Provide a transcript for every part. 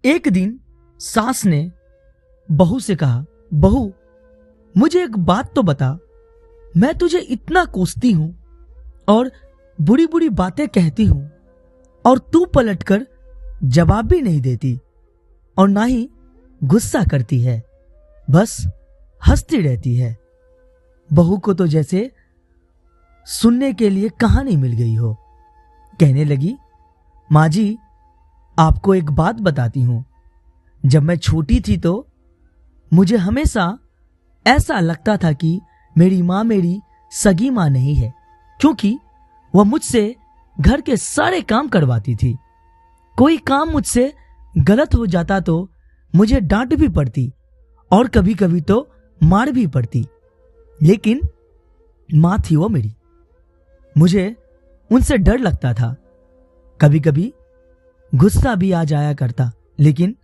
एक दिन सास ने बहू से कहा, बहू मुझे एक बात तो बता, मैं तुझे इतना कोसती हूं और बुरी बुरी बातें कहती हूं और तू पलटकर जवाब भी नहीं देती और ना ही गुस्सा करती है, बस हंसती रहती है। बहू को तो जैसे सुनने के लिए कहानी मिल गई हो। कहने लगी, माँ जी आपको एक बात बताती हूं, जब मैं छोटी थी तो मुझे हमेशा ऐसा लगता था कि मेरी माँ मेरी सगी माँ नहीं है, क्योंकि वह मुझसे घर के सारे काम करवाती थी। कोई काम मुझसे गलत हो जाता तो मुझे डांट भी पड़ती और कभी कभी तो मार भी पड़ती, लेकिन माँ थी वो मेरी। मुझे उनसे डर लगता था, कभी कभी गुस्सा भी आ जाया करता, लेकिन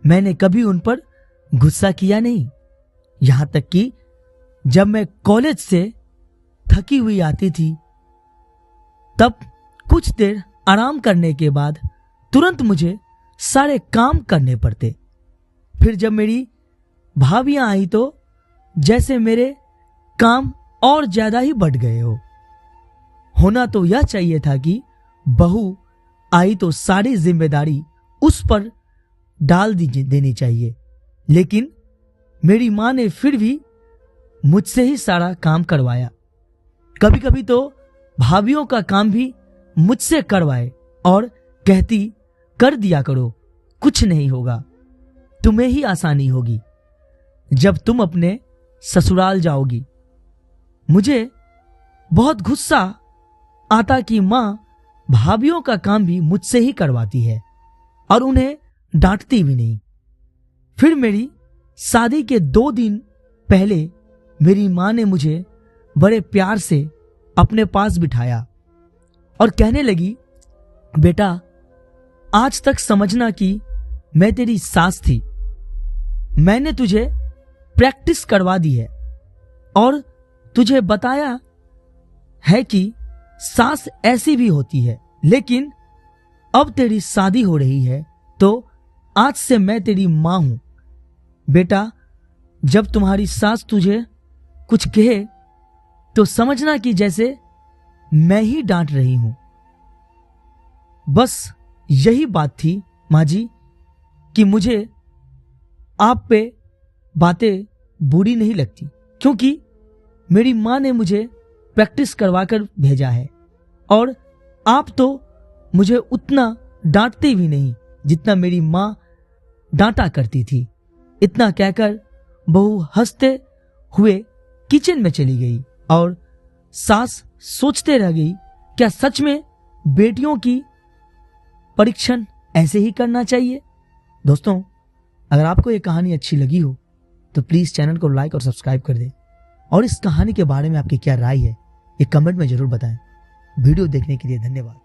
मैंने कभी उन पर गुस्सा किया नहीं। यहां तक कि जब मैं कॉलेज से थकी हुई आती थी तब कुछ देर आराम करने के बाद तुरंत मुझे सारे काम करने पड़ते। फिर जब मेरी भाभियां आई तो जैसे मेरे काम और ज्यादा ही बढ़ गए हो। होना तो यह चाहिए था कि बहू आई तो सारी जिम्मेदारी उस पर डाल देनी चाहिए, लेकिन मेरी मां ने फिर भी मुझसे ही सारा काम करवाया। कभी कभी तो भाभियों का काम भी मुझसे करवाए और कहती, कर दिया करो, कुछ नहीं होगा, तुम्हें ही आसानी होगी जब तुम अपने ससुराल जाओगी। मुझे बहुत गुस्सा आता कि मां भाभियों का काम भी मुझसे ही करवाती है और उन्हें डांटती भी नहीं। फिर मेरी शादी के 2 दिन पहले मेरी मां ने मुझे बड़े प्यार से अपने पास बिठाया और कहने लगी, बेटा आज तक समझना कि मैं तेरी सास थी। मैंने तुझे प्रैक्टिस करवा दी है और तुझे बताया है कि सास ऐसी भी होती है, लेकिन अब तेरी शादी हो रही है तो आज से मैं तेरी मां हूं। बेटा जब तुम्हारी सास तुझे कुछ कहे तो समझना कि जैसे मैं ही डांट रही हूं। बस यही बात थी माँ जी कि मुझे आप पे बातें बुरी नहीं लगती, क्योंकि मेरी माँ ने मुझे प्रैक्टिस करवाकर भेजा है और आप तो मुझे उतना डांटते भी नहीं जितना मेरी माँ डांटा करती थी। इतना कहकर बहू हंसते हुए किचन में चली गई और सास सोचते रह गई, क्या सच में बेटियों की परीक्षण ऐसे ही करना चाहिए? दोस्तों अगर आपको ये कहानी अच्छी लगी हो तो प्लीज चैनल को लाइक और सब्सक्राइब कर दें और इस कहानी के बारे में आपकी क्या राय है ये कमेंट में जरूर बताएं। वीडियो देखने के लिए धन्यवाद।